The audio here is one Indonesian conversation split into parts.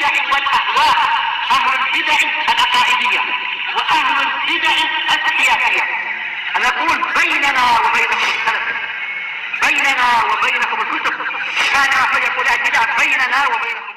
البدع والأهواء، أهل البدع العقائدية وأهل البدع السياسية. نقول بيننا وبينكم السلف، بيننا وبينكم الكتب، كان فيقول البدع بيننا وبينكم.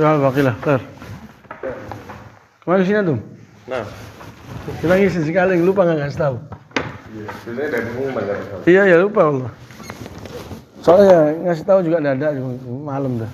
Ya, bakilah, ter. Kemana sih antum? Nah, Kita ngisi sekali, lupa nggak ngasih tahu. iya, sebenarnya dari pengumuman kan. Iya ya lupa Allah. Soalnya ngasih tahu juga nggak ada, malam dah.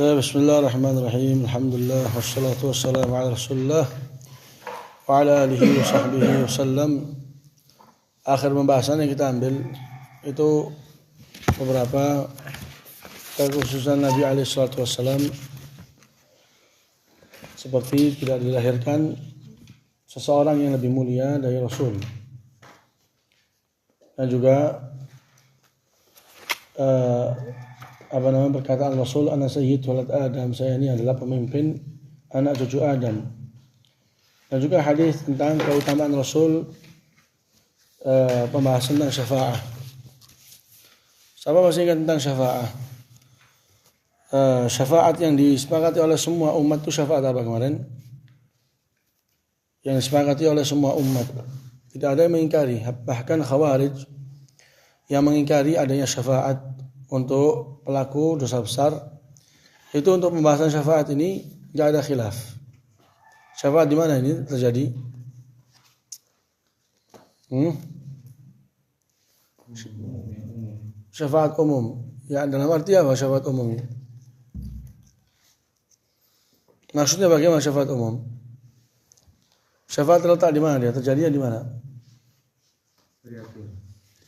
Bismillahirrahmanirrahim. Alhamdulillah wassalatu wassalamu ala Rasulillah wa ala alihi wa sahbihi wasallam. Akhir pembahasan yang kita ambil itu beberapa kekhususan Nabi alaihi salatu wassalam, seperti tidak dilahirkan seseorang yang lebih mulia dari Rasul, dan juga perkataan Rasul, ana sayyid walad Adam, saya ini adalah pemimpin anak cucu Adam. Dan juga hadis tentang keutamaan Rasul, pembahasan tentang syafa'ah. Siapa masih ingat tentang syafa'ah? Syafaat yang disepakati oleh semua umat itu syafaat apa kemarin? Yang disepakati oleh semua umat, tidak ada yang mengingkari. Bahkan Khawarij yang mengingkari adanya syafaat untuk pelaku dosa besar, itu untuk pembahasan syafaat ini tidak ada khilaf. Syafaat di mana ini terjadi? Syafaat umum. Ya, dalam arti apa syafaat umum ini? Maksudnya bagaimana syafaat umum? Syafaat terletak di mana dia? Terjadinya di mana?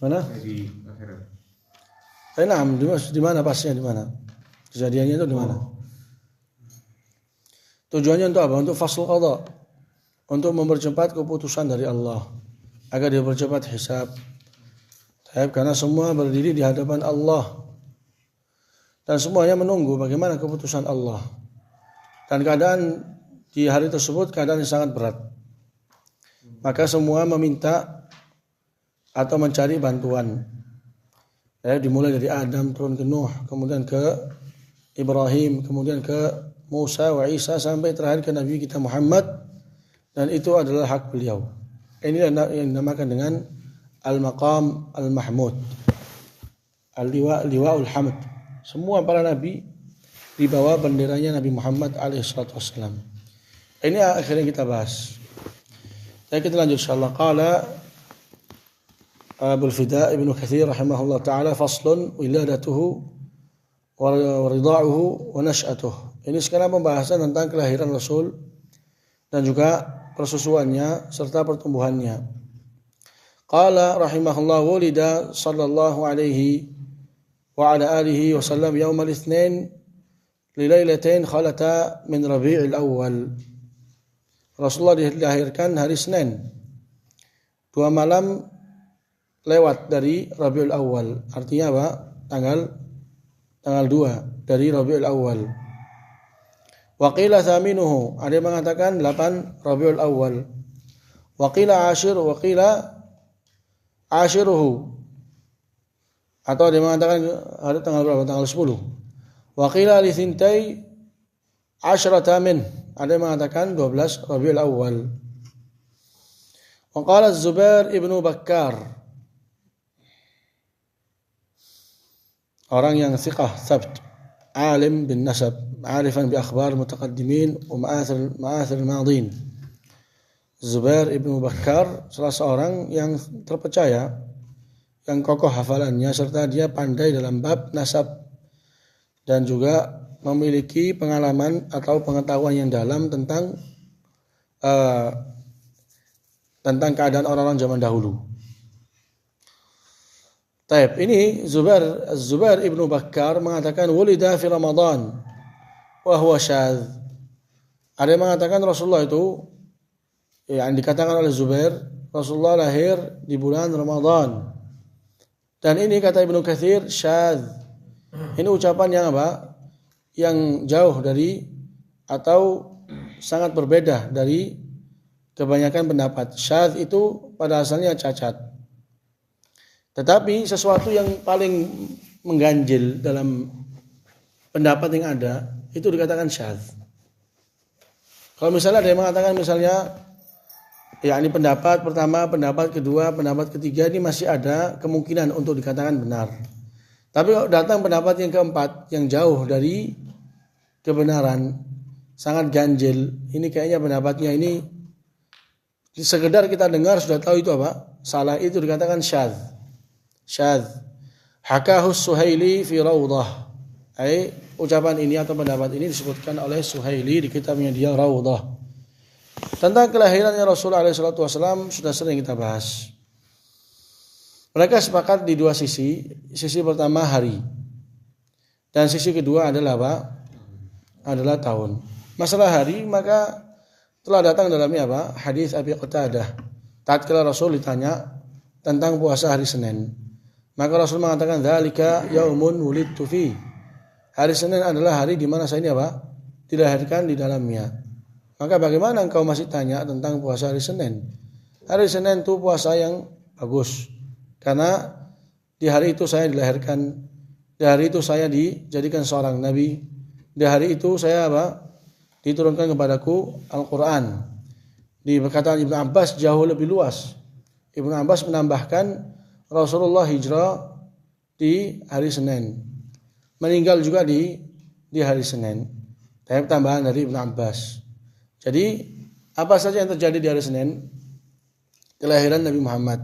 Mana? Di akhirat. Di mana pastinya, di mana? Kejadiannya itu di mana? Tujuannya untuk apa? Untuk fasl qada, untuk mempercepat keputusan dari Allah agar dia percepat hisab. Karena semua berdiri di hadapan Allah dan semuanya menunggu bagaimana keputusan Allah. Dan keadaan di hari tersebut keadaan yang sangat berat. Maka semua meminta atau mencari bantuan. Dimulai dari Adam turun ke Nuh, kemudian ke Ibrahim, kemudian ke Musa wa Isa, sampai terakhir ke Nabi kita Muhammad, dan itu adalah hak beliau. Ini yang dinamakan dengan Al-Maqam Al-Mahmud, Al-Liwa'ul Hamd. Semua para nabi di bawah benderanya Nabi Muhammad alaihissalatu wassalam. Ini akhirnya kita bahas. Kita lanjut insyaallah. Qala Abul Fida Ibnu Katsir rahimahullah ta'ala, faslun wiladatuhu wa rida'uhu wa nash'atuhu. Ini sekarang pembahasan tentang kelahiran Rasul dan juga persusuannya serta pertumbuhannya. Qala rahimahullah, wulida sallallahu alaihi wa ala alihi wa sallam yaumal itsnain li lailatain khalata min Rabi'il Awwal. Rasulullah dilahirkan hari Senin 2 malam lewat dari Rabiul Awal. Artinya apa? Tanggal 2 dari Rabiul Awal. Wa qila thaminuhu, ada yang mengatakan 8 Rabiul Awal. Wa qila ashiruhu, atau ada yang mengatakan ada tanggal berapa? Tanggal 10. Wa qila li thintai asyrata min, ada yang mengatakan 12 Rabiul Awal. Wa qala Zubair ibnu Bakkar, orang yang thiqah, thabt, alim bin nasab, arifan bi akhbar mutaqaddimin wa ma'athir al-madin. Zubair ibnu Bakkar salah seorang yang terpercaya, yang kokoh hafalannya, serta dia pandai dalam bab nasab dan juga memiliki pengalaman atau pengetahuan yang dalam tentang keadaan orang-orang zaman dahulu. Taib, ini Zubair ibnu Bakkar mengatakan wulida fi Ramadan wa huwa syadz. Ada yang mengatakan Rasulullah itu, yang dikatakan oleh Zubair, Rasulullah lahir di bulan Ramadan. Dan ini kata Ibnu Katsir syadz. Ini ucapan yang apa? Yang jauh dari atau sangat berbeda dari kebanyakan pendapat. Syadz itu pada asalnya cacat. Tetapi sesuatu yang paling mengganjil dalam pendapat yang ada itu dikatakan syadz. Kalau misalnya ada yang mengatakan misalnya yakni pendapat pertama, pendapat kedua, pendapat ketiga ini masih ada kemungkinan untuk dikatakan benar. Tapi kalau datang pendapat yang keempat yang jauh dari kebenaran, sangat ganjil, ini kayaknya pendapatnya ini sekedar kita dengar sudah tahu itu apa? Salah, itu dikatakan syadz. Syadz. Hakahu Suhaili fi Rawdah. Ucapan ini atau pendapat ini disebutkan oleh Suhaili di kitabnya dia Rawdah. Tentang kelahirannya Rasulullah SAW sudah sering kita bahas. Mereka sepakat di 2 sisi. Sisi pertama hari, dan sisi kedua adalah apa? Adalah tahun. Masalah hari maka telah datang dalamnya apa? Hadis Abi Qatadah. Tatkala Rasul ditanya tentang puasa hari Senin, maka Rasul mengatakan dzalika yaumun wulidtu fi. Hari Senin adalah hari di mana saya ini apa? Dilahirkan di dalamnya. Maka bagaimana engkau masih tanya tentang puasa hari Senin? Hari Senin itu puasa yang bagus. Karena di hari itu saya dilahirkan, di hari itu saya dijadikan seorang nabi, di hari itu saya apa? Diturunkan kepadaku Al-Quran. Di perkataan Ibnu Abbas jauh lebih luas. Ibnu Abbas menambahkan Rasulullah hijrah di hari Senin, meninggal juga di hari Senin. Tapi tambahan dari Ibnu Abbas. Jadi apa saja yang terjadi di hari Senin? Kelahiran Nabi Muhammad,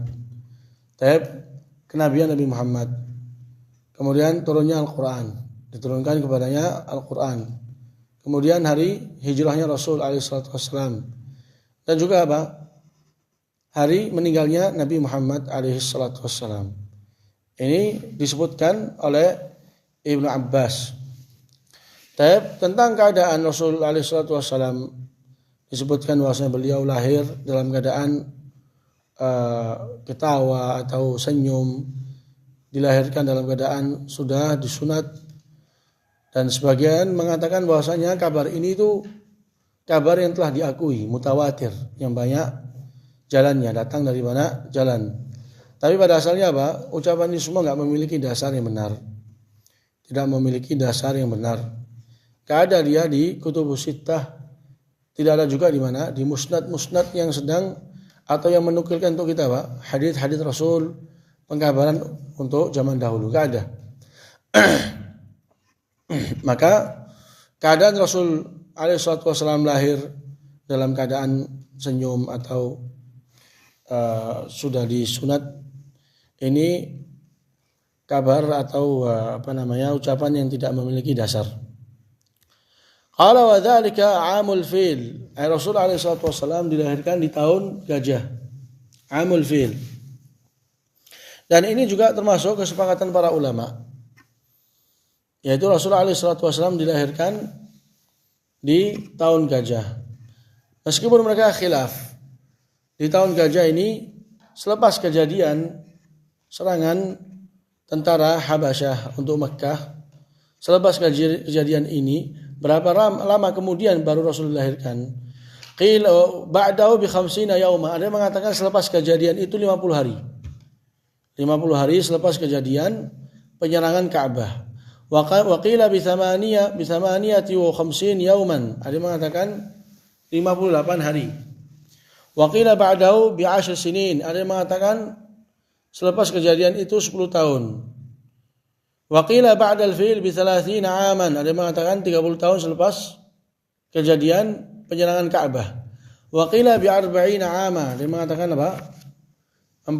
kenabian Nabi Muhammad, kemudian turunnya Al-Quran, diturunkan kepadanya Al-Quran, kemudian hari hijrahnya Rasul alaihissalam, dan juga apa? Hari meninggalnya Nabi Muhammad alaihissalam. Ini disebutkan oleh Ibnu Abbas. Tentang keadaan Rasul alaihissalam disebutkan bahwasanya beliau lahir dalam keadaan ketawa atau senyum, dilahirkan dalam keadaan sudah disunat, dan sebagian mengatakan bahwasanya kabar ini itu kabar yang telah diakui, mutawatir, yang banyak jalannya, datang dari mana? Jalan. Tapi pada asalnya apa? Ucapan ini semua enggak memiliki dasar yang benar. Tidak memiliki dasar yang benar. Tidak ada dia di Kutubus Sittah, tidak ada juga di mana? Di musnad-musnad yang sedang atau yang menukilkan untuk kita Pak, hadis-hadis Rasul, pengkabaran untuk zaman dahulu, enggak ada. Maka keadaan Rasul alaihissalam lahir dalam keadaan senyum atau sudah disunat, ini kabar atau ucapan yang tidak memiliki dasar. Qala wa dzalika 'amul fil. Rasul alaihissalam dilahirkan di tahun gajah. 'Amul fil. Dan ini juga termasuk kesepakatan para ulama. Yaitu Rasul alaihissalam dilahirkan di tahun gajah. Meskipun mereka khilaf. Di tahun gajah ini selepas kejadian serangan tentara Habasyah untuk Mekkah, selepas kejadian ini, berapa lama kemudian baru Rasul dilahirkan? Qila ba'dahu bi 50 yauma. Ada yang mengatakan selepas kejadian itu 50 hari. 50 hari selepas kejadian penyerangan Ka'bah. Wa qila bi 58 yauman. Ada yang mengatakan 58 hari. Wa qila ba'dahu bi 10 sinin. Ada yang mengatakan selepas kejadian itu 10 tahun. Wa qila ba'dal fi'l bi 30 aman. Ada yang mengatakan 30 tahun selepas kejadian penyerangan Ka'bah. Wa qila bi 40 ama. Dia mengatakan apa? 40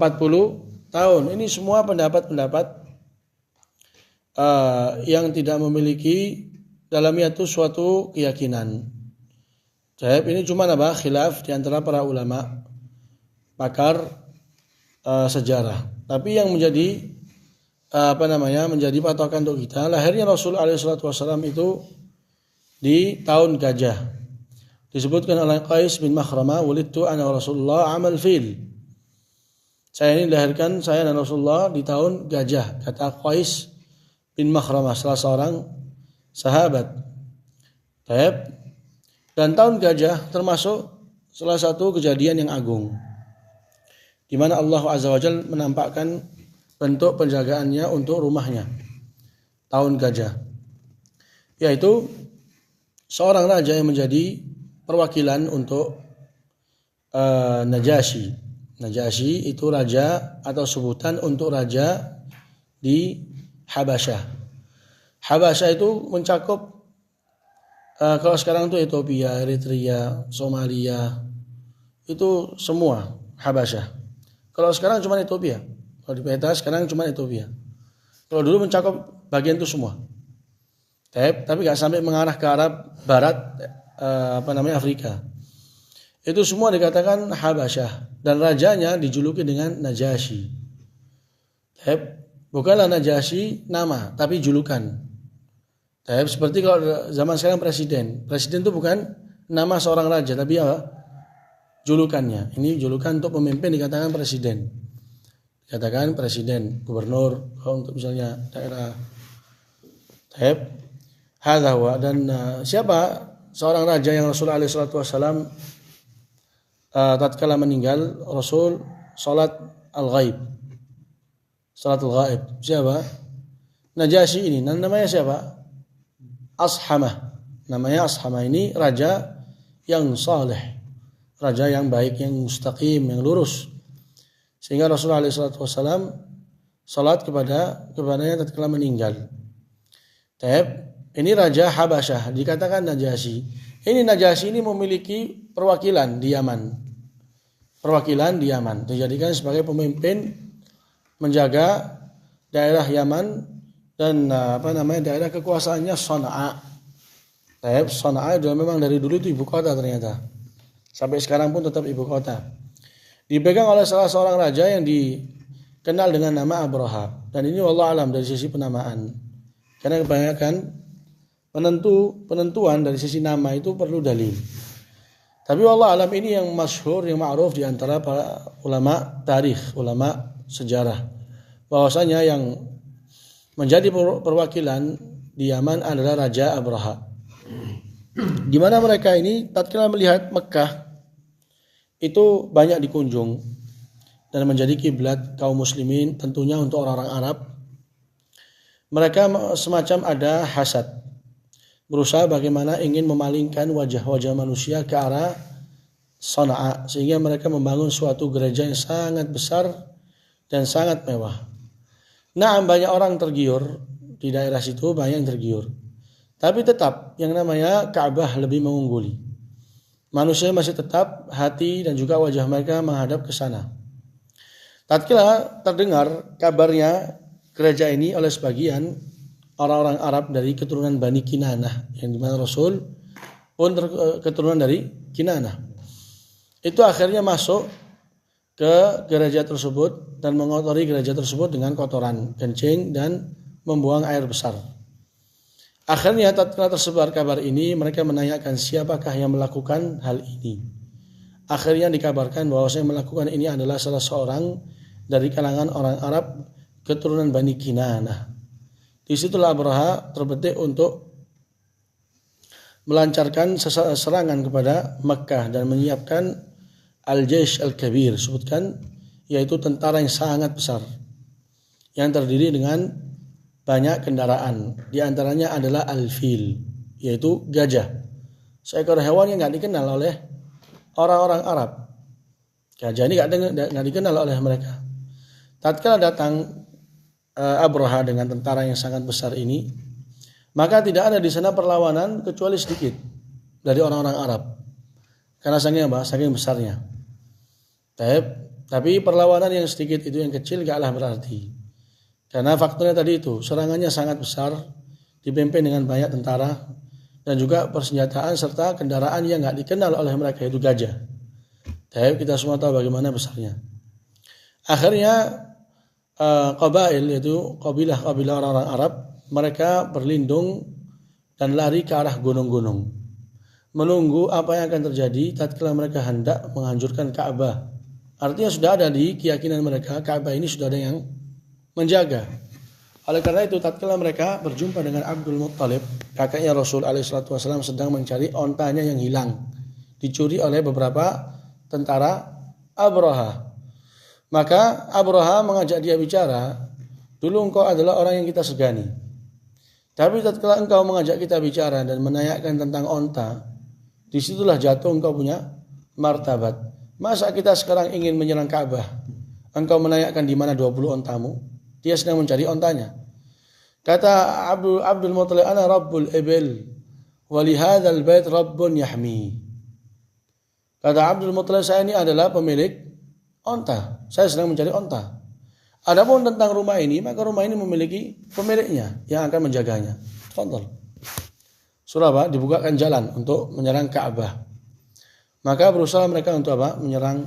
tahun. Ini semua pendapat-pendapat yang tidak memiliki dalamnya itu suatu keyakinan. Jadi ini cuma apa? Khilaf di antara para ulama pakar sejarah. Tapi yang menjadi menjadi patokan untuk kita, lahirnya Rasul alaihi wasallam itu di tahun gajah. Disebutkan oleh Qais bin Makhramah, "Wulidtu ana Rasulullah amal fil." Saya ini dilahirkan saya dan Rasulullah di tahun gajah, kata Qais bin Makhramah, salah seorang sahabat. Dan tahun gajah termasuk salah satu kejadian yang agung, di mana Allah Azza wa Jalla menampakkan bentuk penjagaannya untuk rumahnya. Tahun gajah, yaitu seorang raja yang menjadi perwakilan untuk Najasyi. Najasyi itu raja atau sebutan untuk raja di Habasyah. Habasyah itu mencakup kalau sekarang itu Ethiopia, Eritrea, Somalia, itu semua Habasyah. Kalau sekarang cuma Ethiopia. Kalau di peta sekarang cuma Ethiopia. Kalau dulu mencakup bagian itu semua. Tapi nggak sampai mengarah ke Arab Barat, Afrika. Itu semua dikatakan Habasyah, dan rajanya dijuluki dengan Najasyi. Bukanlah Najasyi nama, tapi julukan. Seperti kalau zaman sekarang presiden itu bukan nama seorang raja, tapi apa? Julukannya. Ini julukan untuk pemimpin dikatakan presiden. Dikatakan presiden, gubernur, untuk misalnya daerah. Hadza huwa. Dan siapa seorang raja yang Rasul alaihi wasallam tatkala meninggal, Rasul salat al-ghaib. Salatul ghaib. Siapa? Najasyi ini. Namanya siapa? Ashamah. Namanya Ashamah, ini raja yang saleh, raja yang baik, yang mustaqim, yang lurus. Sehingga Rasulullah SAW salat kepadanya tatkala meninggal. Ini raja Habasyah, dikatakan Najasyi. Ini Najasyi ini memiliki perwakilan di Yaman. Dijadikan sebagai pemimpin menjaga daerah Yaman dan daerah kekuasaannya Sana'a. Sana'a itu memang dari dulu itu ibu kota ternyata. Sampai sekarang pun tetap ibu kota. Dipegang oleh salah seorang raja yang dikenal dengan nama Abraha. Dan ini wallahu alam dari sisi penamaan. Karena kebanyakan penentuan dari sisi nama itu perlu dalil. Tapi wallahu alam ini yang masyhur, yang ma'ruf di antara para ulama tarikh, ulama sejarah, bahwasanya yang menjadi perwakilan di Yaman adalah Raja Abraha. Di mana mereka ini tatkala melihat Mekkah itu banyak dikunjung dan menjadi kiblat kaum muslimin, tentunya untuk orang-orang Arab. Mereka semacam ada hasad, berusaha bagaimana ingin memalingkan wajah-wajah manusia ke arah Sana'a, sehingga mereka membangun suatu gereja yang sangat besar dan sangat mewah. Banyak orang tergiur di daerah situ, banyak yang tergiur. Tapi tetap yang namanya Ka'bah lebih mengungguli. Manusia masih tetap hati dan juga wajah mereka menghadap ke sana. Tatkala terdengar kabarnya gereja ini oleh sebagian orang-orang Arab dari keturunan Bani Kinanah, yang dimana Rasul pun keturunan dari Kinanah, itu akhirnya masuk ke gereja tersebut dan mengotori gereja tersebut dengan kotoran, kencing, dan membuang air besar. Akhirnya tatkala tersebar kabar ini, mereka menanyakan siapakah yang melakukan hal ini. akhirnya dikabarkan bahwa saya melakukan ini adalah salah seorang dari kalangan orang Arab keturunan Bani Kinanah. Disitulah Abraha terbetik untuk melancarkan serangan kepada Makkah dan menyiapkan Al-Jaish Al-Kabir, sebutkan, yaitu tentara yang sangat besar yang terdiri dengan banyak kendaraan. Di antaranya adalah Al-Fil, yaitu gajah, seekor hewan yang tidak dikenal oleh orang-orang Arab. Gajah ini tidak dikenal oleh mereka. Tatkala datang Abraha dengan tentara yang sangat besar ini, maka tidak ada di sana perlawanan kecuali sedikit dari orang-orang Arab. Karena saking besarnya. Tapi perlawanan yang sedikit itu, yang kecil, gaklah berarti. Karena faktornya tadi itu, serangannya sangat besar, dipimpin dengan banyak tentara, dan juga persenjataan serta kendaraan yang gak dikenal oleh mereka, yaitu gajah. Tapi kita semua tahu bagaimana besarnya. Akhirnya qabail, yaitu kabilah orang-orang Arab, mereka berlindung dan lari ke arah gunung-gunung, menunggu apa yang akan terjadi tatkala mereka hendak menghancurkan Ka'bah. Artinya sudah ada di keyakinan mereka, Ka'bah ini sudah ada yang menjaga. Oleh karena itu tatkala mereka berjumpa dengan Abdul Muttalib, kakaknya Rasul alaihissalam, sedang mencari ontanya yang hilang, dicuri oleh beberapa tentara Abraha. Maka Abraha mengajak dia bicara, dulu engkau adalah orang yang kita segani. Tapi tatkala engkau mengajak kita bicara dan menanyakan tentang onta, disitulah jatuh engkau punya martabat. Masa kita sekarang ingin menyerang Ka'bah, engkau menanyakan di mana 20 ontamu? Dia sedang mencari ontanya. Kata Abdul Muttalib, ana rabbul ibil, wa li hadzal bait rabbun yahmi. Kata Abdul Muttalib, saya ini adalah pemilik onta. Saya sedang mencari onta. Adapun tentang rumah ini, maka rumah ini memiliki pemiliknya yang akan menjaganya. Tafadhal. Surah apa? Dibukakan jalan untuk menyerang Ka'bah. Maka berusaha mereka untuk apa? Menyerang.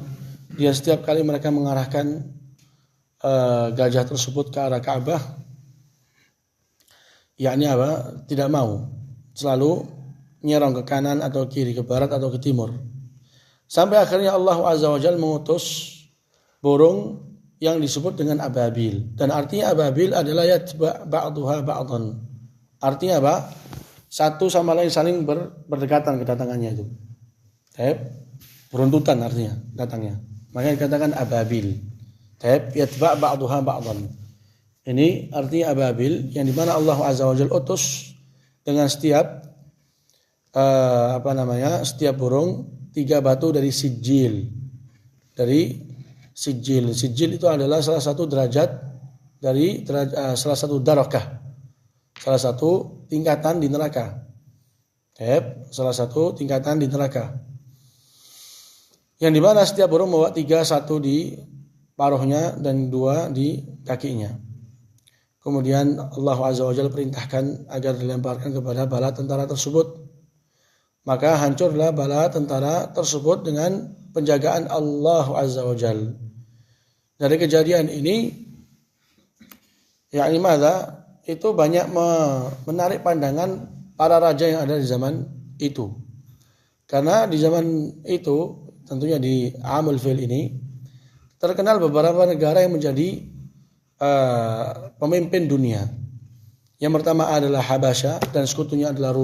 Dia setiap kali mereka mengarahkan gajah tersebut ke arah Ka'bah, yakni apa? Tidak mau. Selalu menyerang ke kanan atau kiri, ke barat atau ke timur. Sampai akhirnya Allah Azza wa Jalla mengutus burung yang disebut dengan ababil, dan artinya ababil adalah yatba ba'duha ba'dan. Artinya apa? Satu sama lain saling berdekatan kedatangannya itu. Beruntutan artinya datangnya. Makanya dikatakan ababil. Yatba ba'duha ba'dan. Ini artinya ababil, yang dimana Allah Azza wa Jalla utus dengan setiap setiap burung 3 batu dari sijil. Sijil itu adalah salah satu derajat dari salah satu darakah, salah satu tingkatan di neraka. Salah satu tingkatan di neraka. Yang dimana setiap burung membawa 3, 1 di paruhnya dan 2 di kakinya. Kemudian Allah Azza wa Jalla perintahkan agar dilemparkan kepada bala tentara tersebut. Maka hancurlah bala tentara tersebut dengan penjagaan Allah Azza wa Jalla. Dari kejadian ini, yakni itu banyak menarik pandangan para raja yang ada di zaman itu. Karena di zaman itu, tentunya di Amul Fil ini, terkenal beberapa negara yang menjadi pemimpin dunia. Yang pertama adalah Habasya, dan sekutunya adalah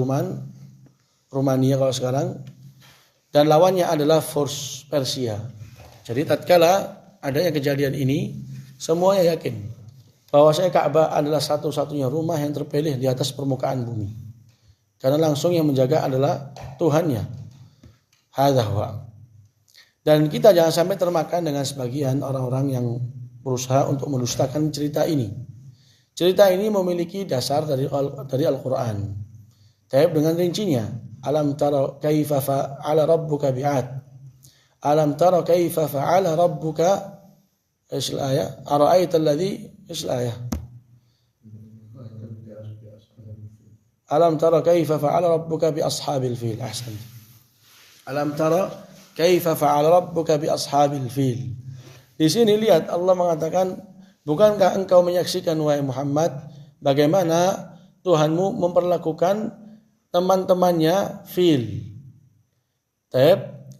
Rumania kalau sekarang, dan lawannya adalah Furs, Persia. Jadi tatkala adanya kejadian ini, semuanya yakin bahwasanya Ka'bah adalah satu-satunya rumah yang terpilih di atas permukaan bumi. Karena langsung yang menjaga adalah Tuhannya. Hadza huwa. Dan kita jangan sampai termakan dengan sebagian orang-orang yang berusaha untuk mendustakan cerita ini. Cerita ini memiliki dasar dari Al-Qur'an. Tapi dengan rincinya, alam tara kaifa fa'ala rabbuka bi'ad. Alam tara kaifa fa'ala rabbuka, ايش الآية؟ أرأيت الذي ايش الآية؟ ألم ترى كيف فعل ربك بأصحاب الفيل. أحسنت. ألم ترى كيف فعل ربك بأصحاب الفيل. Di sini lihat Allah mengatakan, bukankah engkau menyaksikan wahai Muhammad bagaimana Tuhanmu memperlakukan teman-temannya fil.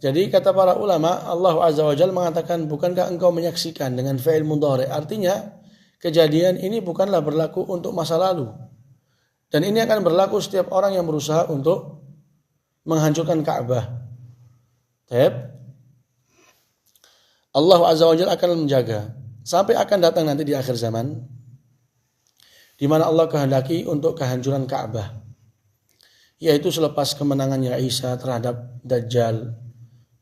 Jadi kata para ulama, Allah Azza wa Jalla mengatakan, bukankah engkau menyaksikan dengan fi'il mudhari? Artinya, kejadian ini bukanlah berlaku untuk masa lalu. Dan ini akan berlaku setiap orang yang berusaha untuk menghancurkan Ka'bah. Allah Azza wa Jalla akan menjaga sampai akan datang nanti di akhir zaman, di mana Allah kehendaki untuk kehancuran Ka'bah, yaitu selepas kemenangannya Isa terhadap Dajjal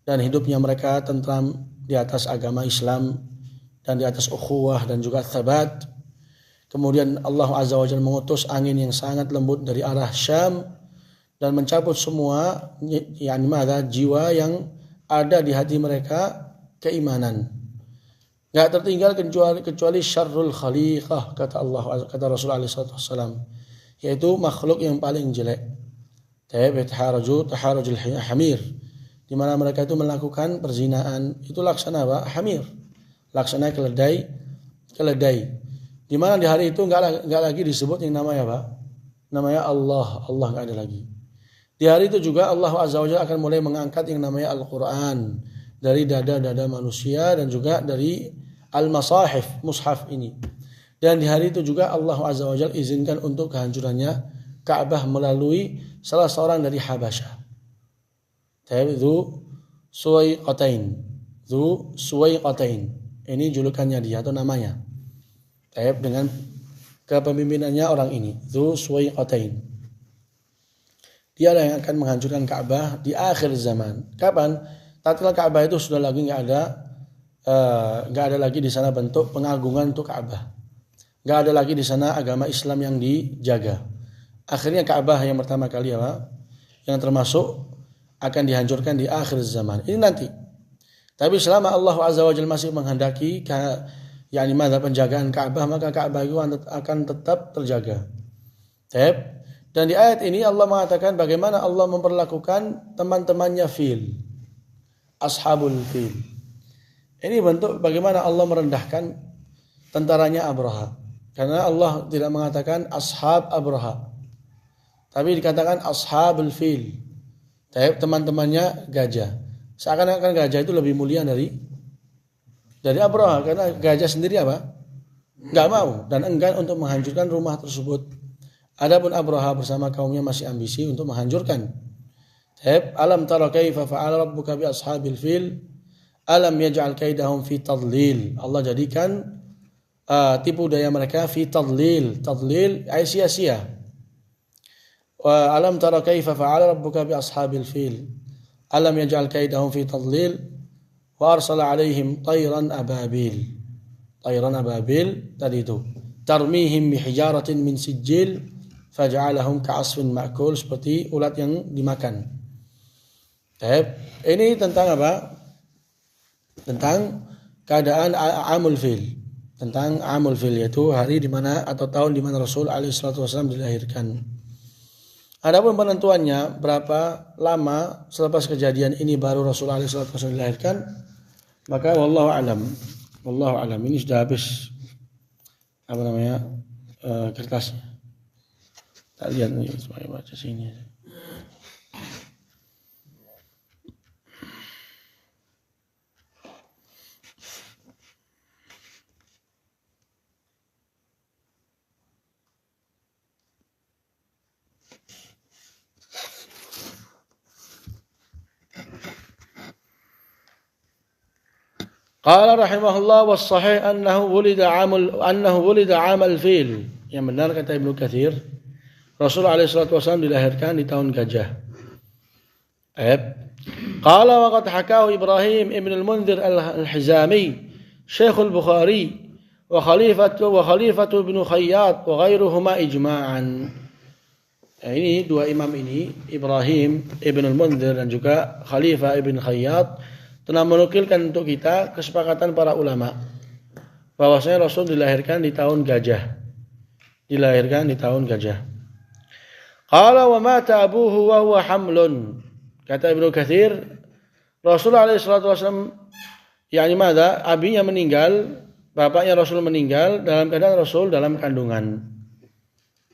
dan hidupnya mereka tentram di atas agama Islam dan di atas ukhuwah dan juga tsabat. Kemudian Allah Azza wa Jalla mengutus angin yang sangat lembut dari arah Syam dan mencabut semua jiwa yang ada di hati mereka keimanan. Enggak tertinggal kecuali syarrul khaliqah, kata Rasulullah SAW, yaitu makhluk yang paling jelek. Taharujul hamir, di mana mereka itu melakukan perzinaan, itu laksana apa? Hamir, laksana keledai. Di mana di hari itu enggak lagi disebut yang namanya apa? Namanya Allah enggak ada lagi. Di hari itu juga Allah Azza wa Jalla akan mulai mengangkat yang namanya Al-Quran dari dada-dada manusia dan juga dari al-masahif, mushaf ini. Dan di hari itu juga Allah Azza wa Jalla izinkan untuk kehancurannya Ka'bah melalui salah seorang dari Habasyah. Dzu Suwaiqatain. Ini julukannya dia atau namanya. Dengan kepemimpinannya orang ini, Dzu Suwaiqatain. Dialah yang akan menghancurkan Ka'bah di akhir zaman. Kapan? Tatkala Ka'bah itu sudah lagi enggak ada lagi di sana bentuk pengagungan untuk Ka'bah. Enggak ada lagi di sana agama Islam yang dijaga. Akhirnya Ka'bah yang pertama kali yang termasuk akan dihancurkan di akhir zaman. Ini nanti. Tapi selama Allah Azza wa Jalla masih menghendaki penjagaan Ka'bah, maka Ka'bah itu akan tetap terjaga. Dan di ayat ini Allah mengatakan bagaimana Allah memperlakukan teman-temannya fil, ashabul fil. Ini bentuk bagaimana Allah merendahkan tentaranya Abraha. Karena Allah tidak mengatakan ashab Abraha, tapi dikatakan ashabul fil, teman-temannya gajah. Seakan-akan gajah itu lebih mulia dari Abraha, karena gajah sendiri apa? Enggak mau dan enggan untuk menghancurkan rumah tersebut. Adapun Abraha bersama kaumnya masih ambisi untuk menghancurkan. Alam tara kaifa fa'ala rabbuka bi ashabil fil alam yaj'al kaidahum fi tadlil. Allah jadikan tipu daya mereka fi tadlil ay sia-sia. Wa alam tara kaifa fa'ala rabbuka bi ashabil fil alam yaj'al kaidahum fi tadlil wa arsala alaihim tayran ababil tadi itu tarmihim bi hijaratin min sijil faj'alahum ka'asfin ma'kul, seperti ulat yang dimakan. Ini tentang apa? Tentang keadaan amul fil. Tentang amul fil, yaitu hari di mana atau tahun di mana Rasul alaihi salatu wasallam dilahirkan. Adapun penentuannya berapa lama selepas kejadian ini baru Rasul alaihi salatu wasallam dilahirkan, maka wallahu alam. Ini sudah habis kertasnya. Tak lihat nih, supaya baca sini. Qala rahimahullah was sahih annahu wulida 'amal fil. Yang benar kata Ibnu Katsir, Rasulullah SAW dilahirkan di tahun gajah. Qala wa qad hakahu Ibrahim ibn al-Mundhir al-Hizami, Syekh al-Bukhari wa Khalifatu ibn Khayyat wa ghairuhuma ijma'an. Ini dua imam ini, Ibrahim ibn al-Mundhir dan juga Khalifah ibn Khayyat, telah menukilkan untuk kita kesepakatan para ulama bahwasanya Rasul dilahirkan di tahun gajah. Qala wa mata abuhu wa huwa hamlun. Kata Ibnu Katsir, Rasulullah SAW abinya meninggal, bapaknya Rasul meninggal dalam keadaan Rasul dalam kandungan.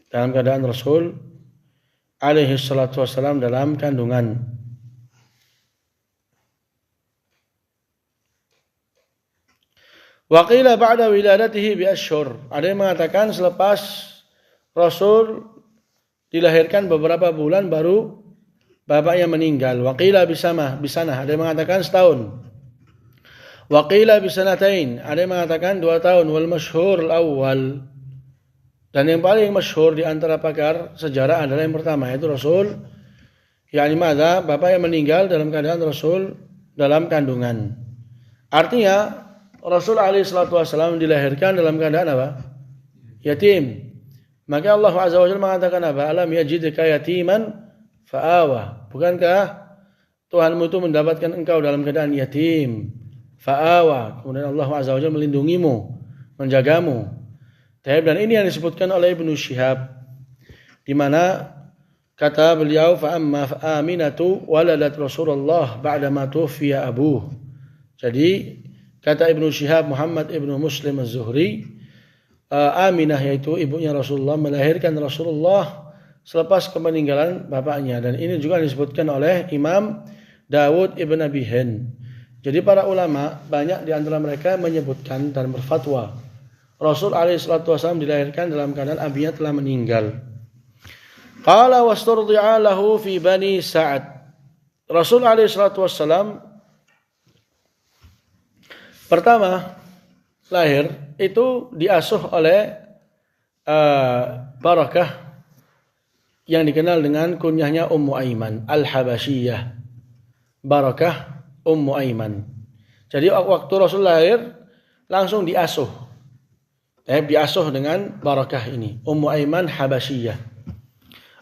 Dalam keadaan Rasul alaihi salatu wasallam dalam kandungan. Wa qila ba'da wiladatihi bi asyhur. Ada yang mengatakan selepas Rasul dilahirkan beberapa bulan baru bapaknya meninggal. Wa qila bisanah. Ada yang mengatakan setahun. Wa qila bisanatain. Ada yang mengatakan 2 tahun. Wal masyhur al-awwal. Dan yang paling masyhur di antara pakar sejarah adalah yang pertama, yaitu Rasul bapak yang meninggal dalam keadaan Rasul dalam kandungan. Artinya Rasul alaihissalam dilahirkan dalam keadaan apa? Yatim. Maka Allah azza wa jalla mengatakan apa? Alam yajidka yatiman fa'awa. Bukankah Tuhanmu itu mendapatkan engkau dalam keadaan yatim? Fa'awa. Kemudian Allah azza wa jalla melindungimu, menjagamu. Dan ini yang disebutkan oleh Ibnu Syihab, di mana kata beliau, fa'amma Aminatu waladat Rasulullah ba'dama tuwfiya abuh. Jadi kata Ibnu Syihab Muhammad Ibnu Muslim Az-Zuhri, Aminah yaitu ibunya Rasulullah melahirkan Rasulullah selepas kemeninggalan bapaknya. Dan ini juga disebutkan oleh Imam Dawud Ibn Abi Hind. Jadi para ulama banyak di antara mereka menyebutkan dan berfatwa Rasul alaihissalam dilahirkan dalam keadaan abinya telah meninggal. Qala wasturdi'a lahu fi Bani Sa'ad. Rasul alaihissalam pertama lahir itu diasuh oleh Barakah yang dikenal dengan kunyahnya Ummu Aiman Al-Habasyiyah. Barakah Ummu Aiman. Jadi waktu Rasul lahir langsung diasuh. Diasuh dengan Barakah ini, Ummu Aiman Habasyiyah.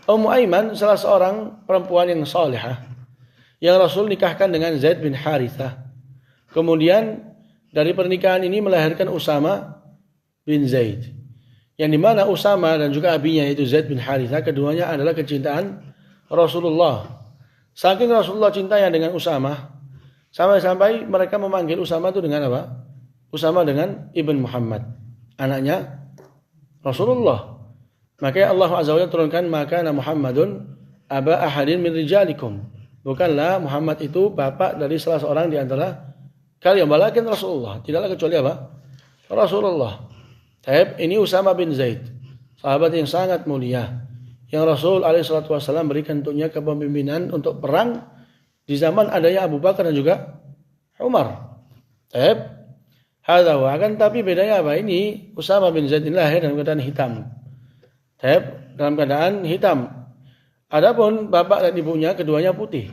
Ummu Aiman salah seorang perempuan yang salihah yang Rasul nikahkan dengan Zaid bin Harithah. Kemudian dari pernikahan ini melahirkan Usama bin Zaid. Yang dimana Usama dan juga abinya yaitu Zaid bin Harithah, keduanya adalah kecintaan Rasulullah. Saking Rasulullah cintanya dengan Usama, sampai-sampai mereka memanggil Usama itu dengan apa? Usama dengan Ibn Muhammad, anaknya Rasulullah. Maka Allah Azza wa Jalla turunkan, maka Muhammadun aba ahadin min rijalikum. Bukanlah Muhammad itu bapak dari salah seorang di antara kalian, walakin Rasulullah, tidaklah kecuali apa? Rasulullah. Ini Usama bin Zaid, sahabat yang sangat mulia, yang Rasul alaihissalam berikan untuknya kepemimpinan untuk perang di zaman adanya Abu Bakar dan juga Umar. Akan tapi bedanya apa? Ini Usama bin Zaid ini lahir dalam keadaan hitam. Dalam keadaan hitam. Adapun bapak dan ibunya keduanya putih.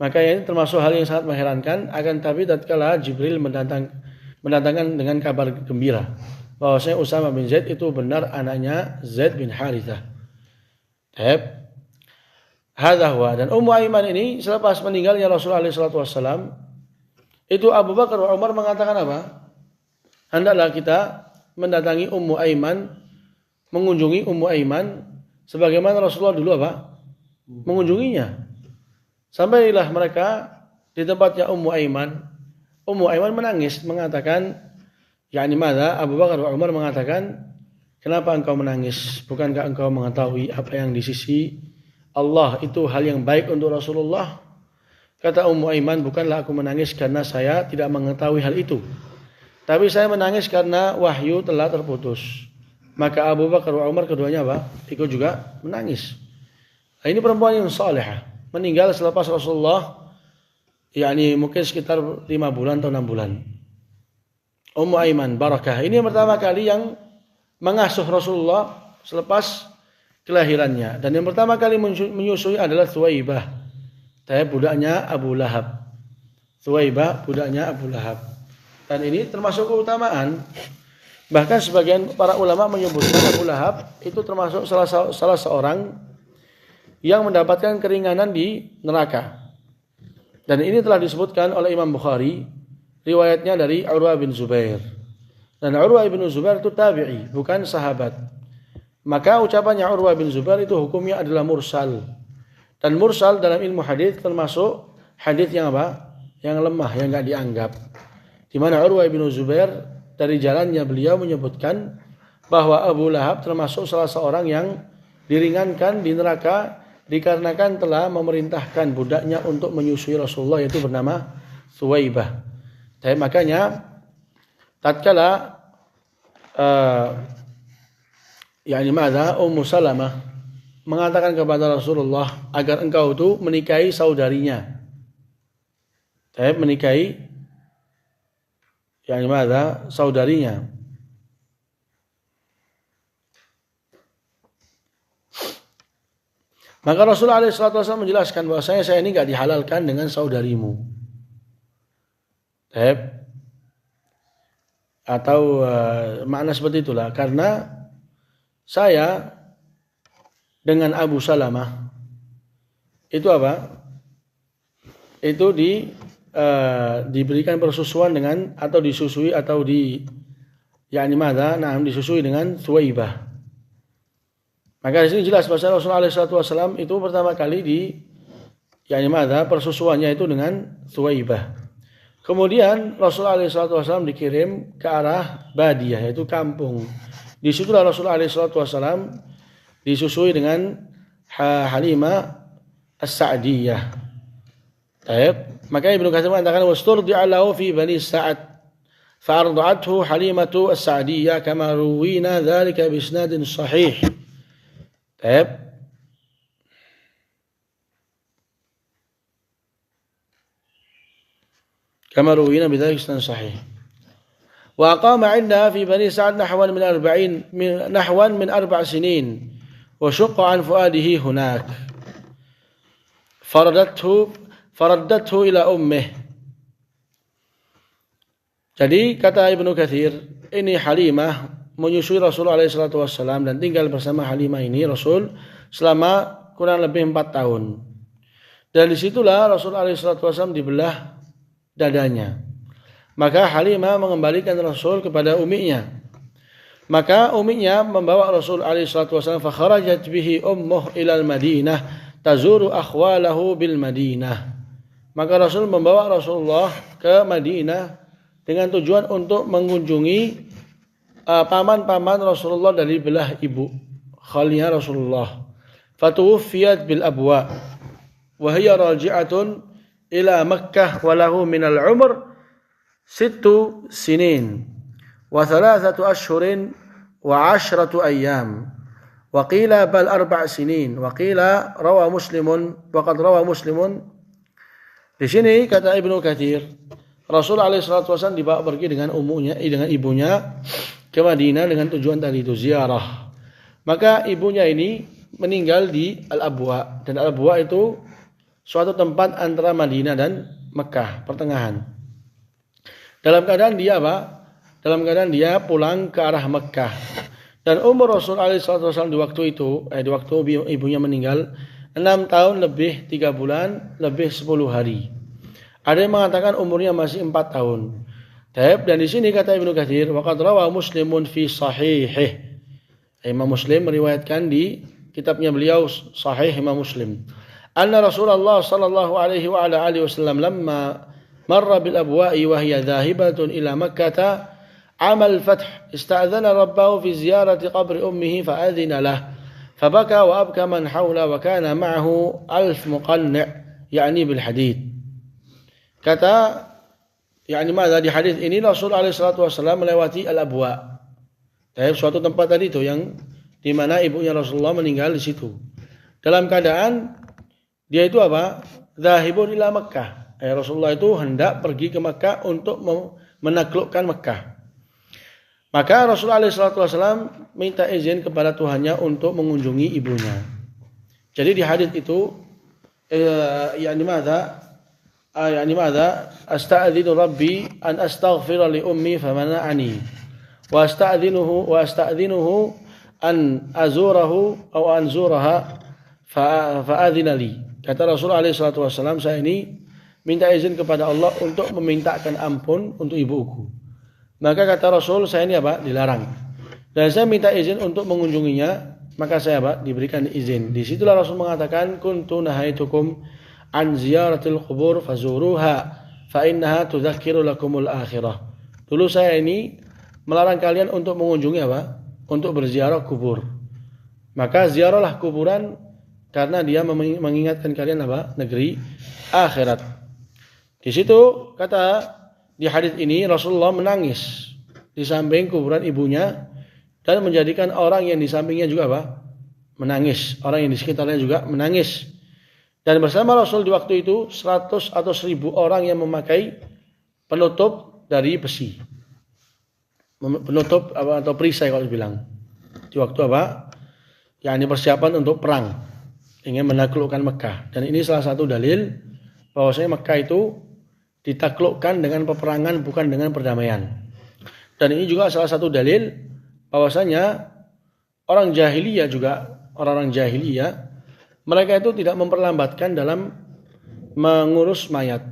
Maka ini termasuk hal yang sangat mengherankan. Akan tapi tatkala Jibril mendatangkan dengan kabar gembira bahwasanya Usama bin Zaid itu benar anaknya Zaid bin Harithah. Dan Ummu Aiman ini selepas meninggalnya Rasulullah SAW, itu Abu Bakar dan Umar mengatakan apa? Hendaklah kita mendatangi Ummu Aiman, mengunjungi Ummu Aiman sebagaimana Rasulullah dulu apa? Mengunjunginya. Sampailah mereka di tempatnya Ummu Aiman. Ummu Aiman menangis mengatakan, Abu Bakar dan Umar mengatakan, kenapa engkau menangis? Bukankah engkau mengetahui apa yang di sisi Allah itu hal yang baik untuk Rasulullah? Kata Ummu Aiman, bukanlah aku menangis karena saya tidak mengetahui hal itu, tapi saya menangis karena wahyu telah terputus. Maka Abu Bakar dan Umar keduanya apa? Ikut juga menangis. Ini perempuan yang salihah, meninggal selepas Rasulullah mungkin sekitar 5 bulan atau 6 bulan. Ummu Aiman Barakah ini yang pertama kali yang mengasuh Rasulullah selepas kelahirannya, dan yang pertama kali menyusui adalah Thuwaibah, budaknya Abu Lahab. Thuwaibah budaknya Abu Lahab. Dan ini termasuk keutamaan. Bahkan sebagian para ulama menyebutkan Abu Lahab itu termasuk salah seorang yang mendapatkan keringanan di neraka. Dan ini telah disebutkan oleh Imam Bukhari, riwayatnya dari Urwah bin Zubair. Dan Urwah bin Zubair itu tabi'i, bukan sahabat. Maka ucapannya Urwah bin Zubair itu hukumnya adalah mursal. Dan mursal dalam ilmu hadis termasuk hadis yang apa? Yang lemah, yang enggak dianggap. Di mana Urwah bin Zubair dari jalannya beliau menyebutkan bahwa Abu Lahab termasuk salah seorang yang diringankan di neraka dikarenakan telah memerintahkan budaknya untuk menyusui Rasulullah, yaitu bernama Thuwaibah. Makanya tatkala Ummu Salamah mengatakan kepada Rasulullah agar engkau itu menikahi saudarinya. Menikahi saudarinya. Maka Rasulullah SAW menjelaskan bahwa saya ini enggak dihalalkan dengan saudarimu. Atau makna seperti itulah, karena saya dengan Abu Salamah itu itu diberikan persusuan dengan atau disusui atau disusui dengan Thuwaibah. Maka di sini jelas bahwa Rasulullah SAW itu pertama kali persusuannya itu dengan Thuwaibah. Kemudian Rasulullah SAW dikirim ke arah Badiyah, yaitu kampung. Di situlah Rasulullah SAW disusui dengan Halimah As-Sa'diyah. Maka Ibnu Katsir mengatakan wasturdi'a lahu fi Bani Sa'ad fa'arda'athu Halimatu As-Sa'diyah kama ruwina dzalika bi isnadin sahih. كما روينا بذلك سنن صحيح وأقام عندها في بني سعد نحوا من 4 سنين وشق عن فؤاده هناك فردته إلى أمه. Jadi kata Ibnu Katsir, ini Halimah menyusui Rasulullah SAW dan tinggal bersama Halimah ini Rasul selama kurang lebih 4 tahun. Dan disitulah Rasulullah SAW dibelah dadanya. Maka Halimah mengembalikan Rasul kepada uminya. Maka uminya membawa Rasul SAW fa kharajat bihi ummuh ila al-Madinah tazuru akhwalahu bil Madinah. Maka Rasul membawa Rasulullah ke Madinah dengan tujuan untuk mengunjungi paman-paman Rasulullah dari belah ibu khalnya Rasulullah. Fatuwfiyat bil abwa wa hiya raji'atun ila Makkah wa lahu min al-umr 6 sinin wa 3 ashhurin wa 10 ayyam wa qila bal 4 sinin wa qila rawa Muslimun wa qad rawa Muslimun. Di sini kata Ibnu Katsir, Rasulullah SAW dibawa pergi dengan ibunya ke Madinah dengan tujuan tadi itu ziarah. Maka ibunya ini meninggal di Al-Abwa, dan Al-Abwa itu suatu tempat antara Madinah dan Mekah, pertengahan. Dalam keadaan dia pulang ke arah Mekah. Dan umur Rasulullah SAW di waktu itu, di waktu ibunya meninggal, 6 tahun lebih 3 bulan lebih 10 hari. Ada yang mengatakan umurnya masih 4 tahun. Dan di sini kata Ibnu Katsir, waqad rawa Muslimun fi sahihih. Imam Muslim meriwayatkan di kitabnya beliau Sahih Imam Muslim. Anna Rasulullah sallallahu alaihi wa ala alihi wasallam lamma marra bil abwa'i wa hiya dhahibatun ila Makkah amal fath ista'dhana rabbahu fi ziyarati qabri ummihi fa adhina lah fabaka wa abka man hawla wa kana ma'ahu 1000 muqanni' yani bil hadid. Kata di hadis ini Rasulullah SAW melewati Al-Abwa. Suatu tempat tadi itu yang di mana ibunya Rasulullah meninggal di situ. Dalam keadaan dia itu Zahibun ila Makkah. Rasulullah itu hendak pergi ke Makkah untuk menaklukkan Makkah. Maka Rasulullah SAW minta izin kepada Tuhannya untuk mengunjungi ibunya. Jadi di hadis itu asta'dzinu rabbi an astaghfira li ummi famana'ani wa asta'dzinuhu an azurahu aw anzuraha fa'adzina li. Kata Rasulullah SAW, saya ini minta izin kepada Allah untuk memintakan ampun untuk ibuku. Maka kata Rasul, saya ini dilarang. Dan saya minta izin untuk mengunjunginya, maka saya diberikan izin. Di situlah Rasul mengatakan, kuntu nahaitukum an ziyaratil qubur fazuruha fa innaha tudzakiru lakumul akhirah. Dulu saya ini melarang kalian untuk mengunjungi untuk berziarah kubur. Maka ziarahlah kuburan karena dia mengingatkan kalian negeri akhirat. Di situ kata di hadis ini Rasulullah menangis di samping kuburan ibunya dan menjadikan orang yang di sampingnya juga apa? Menangis. Orang yang di sekitarnya juga menangis. Dan bersama Rasul di waktu itu 100 atau 1000 orang yang memakai penutup dari besi. Penutup atau perisai kalau dibilang. Di waktu apa? Yang ini persiapan untuk perang. Ingin menaklukkan Mekah. Dan ini salah satu dalil bahwasanya Mekah itu ditaklukkan dengan peperangan bukan dengan perdamaian. Dan ini juga salah satu dalil bahwasanya orang jahiliyah juga, orang-orang jahiliyah, mereka itu tidak memperlambatkan dalam mengurus mayat.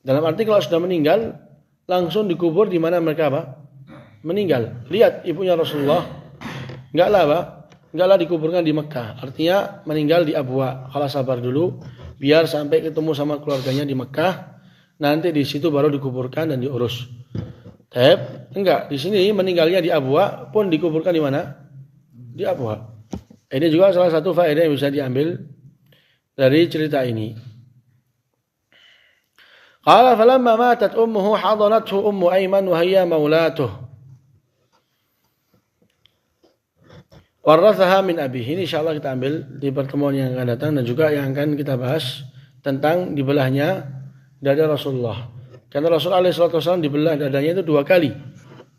Dalam arti kalau sudah meninggal, langsung dikubur di mana mereka apa? Meninggal. Lihat ibunya Rasulullah, enggaklah dikuburkan di Mekah. Artinya meninggal di Abwa. Kalau sabar dulu, biar sampai ketemu sama keluarganya di Mekah, nanti di situ baru dikuburkan dan diurus. Enggak, di sini meninggalnya di Abwa pun dikuburkan di mana? Di Abwa. Ini juga salah satu faedah yang bisa diambil dari cerita ini. Qala falamma matat ummuhu hadanathu ummu Aiman wa hiya maulatuh. Warathaha min abihi. Ini insyaallah kita ambil di pertemuan yang akan datang dan juga yang akan kita bahas tentang dibelahnya dada Rasulullah. Karena Rasul SAW dibelah dadanya itu 2 kali.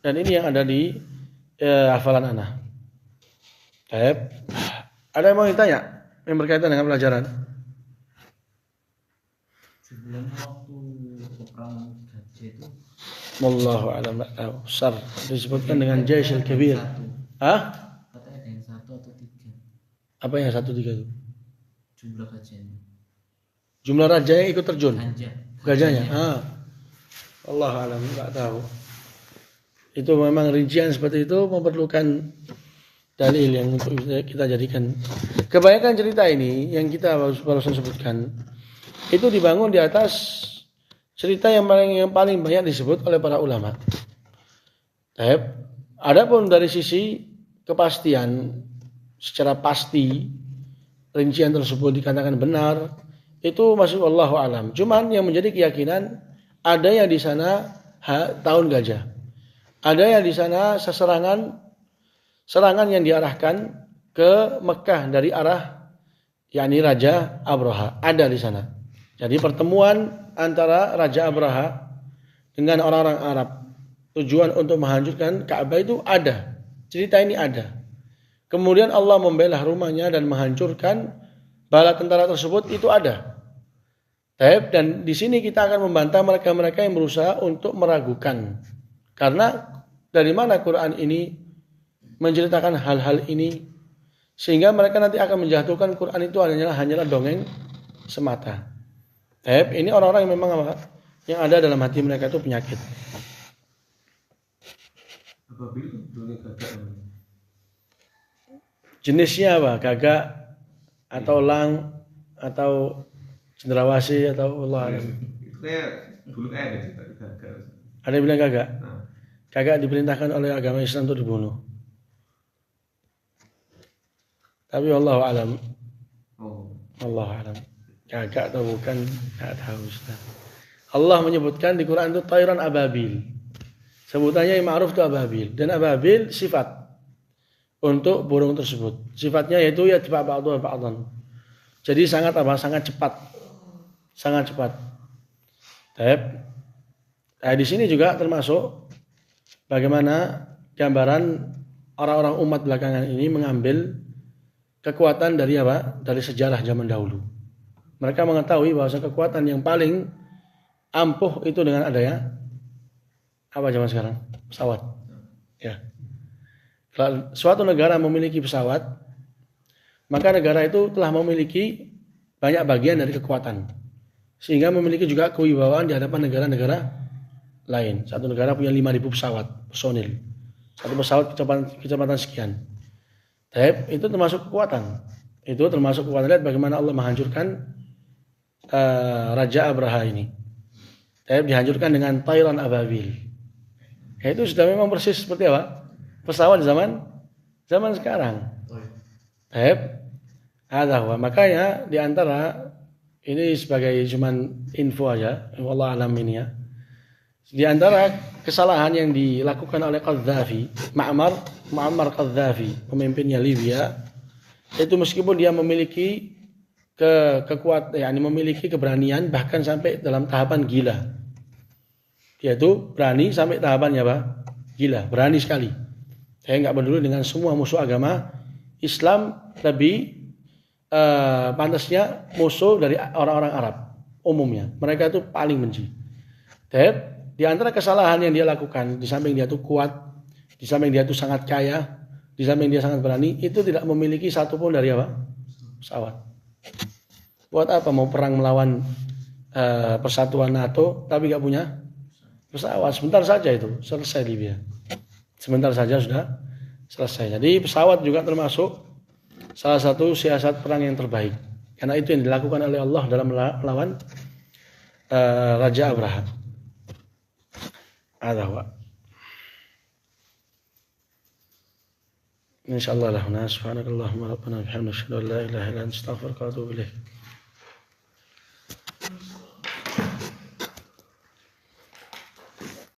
Dan ini yang ada di hafalan ana. Ada yang mau ditanya yang berkaitan dengan pelajaran? Sebelum waktu peperangan Gajah itu Wallahu a'lam, enggak tahu. Sar disebutkan dengan Jaisyul Kabir. Hah? katanya ada yang 1 atau 3 Apa yang 1, 3 itu? jumlah gajahnya. Jumlah raja yang ikut terjun. Gajahnya. Allah alam, enggak tahu. Itu memang rincian seperti itu memerlukan dalil yang untuk kita jadikan. Kebanyakan cerita ini yang kita barusan sebutkan itu dibangun di atas cerita yang paling banyak disebut oleh para ulama. Adapun dari sisi kepastian secara pasti rincian tersebut dikatakan benar, itu masih wallahu alam. Cuman yang menjadi keyakinan ada yang di sana tahun gajah. Ada yang di sana serangan yang diarahkan ke Mekah dari arah yakni Raja Abraha. Ada di sana. Jadi pertemuan antara Raja Abraha dengan orang-orang Arab tujuan untuk menghancurkan Ka'bah itu ada. Cerita ini ada. Kemudian Allah membelah rumahnya dan menghancurkan bala tentara tersebut, itu ada. Dan di sini kita akan membantah mereka-mereka yang berusaha untuk meragukan. Karena dari mana Quran ini menceritakan hal-hal ini sehingga mereka nanti akan menjatuhkan Quran itu hanyalah dongeng semata. Ini orang-orang yang memang apa? Yang ada dalam hati mereka itu penyakit. Jenisnya apa? Gagak atau elang atau cendrawasih atau Allah. Itu kayak dulu ada cerita gagak. Ada yang bilang gagak? Gagak diperintahkan oleh agama Islam untuk dibunuh. Tapi Allah alam. Allah alam. Gagak atau bukan, tidak tahu Ustaz. Allah menyebutkan di Quran itu tayran ababil. Sebutannya yang ma'ruf itu ababil. Dan ababil sifat untuk burung tersebut. Sifatnya yaitu ya cepat ba'dan. Jadi sangat cepat. Sangat cepat. Di sini juga termasuk bagaimana gambaran orang-orang umat belakangan ini mengambil kekuatan dari apa? Dari sejarah zaman dahulu. Mereka mengetahui bahwa kekuatan yang paling ampuh itu dengan adanya apa zaman sekarang? Pesawat. Ya. Kalau suatu negara memiliki pesawat, maka negara itu telah memiliki banyak bagian dari kekuatan. Sehingga memiliki juga kewibawaan di hadapan negara-negara lain. Satu negara punya 5.000 pesawat personil. Satu pesawat kecepatan sekian. Itu termasuk kekuatan. Itu termasuk kekuatan. Lihat bagaimana Allah menghancurkan Raja Abraha ini. Dihancurkan dengan tayran ababil. Itu sudah memang persis seperti apa? Pesawat zaman sekarang. Makanya di antara ini sebagai cuman info aja, wallah alam ini ya. Di antara kesalahan yang dilakukan oleh Qaddafi, Muammar Qaddafi, pemimpinnya Libya, itu meskipun dia memiliki memiliki keberanian bahkan sampai dalam tahapan gila. Dia itu berani sampai tahapannya apa? Gila, berani sekali. Saya nggak peduli dengan semua musuh agama Islam, lebih pantasnya musuh dari orang-orang Arab umumnya. Mereka itu paling benci. Di antara kesalahan yang dia lakukan, di samping dia itu kuat, di samping dia itu sangat kaya, di samping dia sangat berani, itu tidak memiliki satupun dari apa? Pesawat. Buat apa mau perang melawan persatuan NATO tapi nggak punya pesawat? Sebentar saja itu selesai Libya. Sebentar saja sudah selesai. Jadi pesawat juga termasuk salah satu siasat perang yang terbaik. Karena itu yang dilakukan oleh Allah dalam melawan Raja Abraha. Ada wa. Insyaallah lahuna subhanakallahumma rabbana bihamdika asyhadu an la ilaha illa anta astaghfiruka wa atubu ilaik.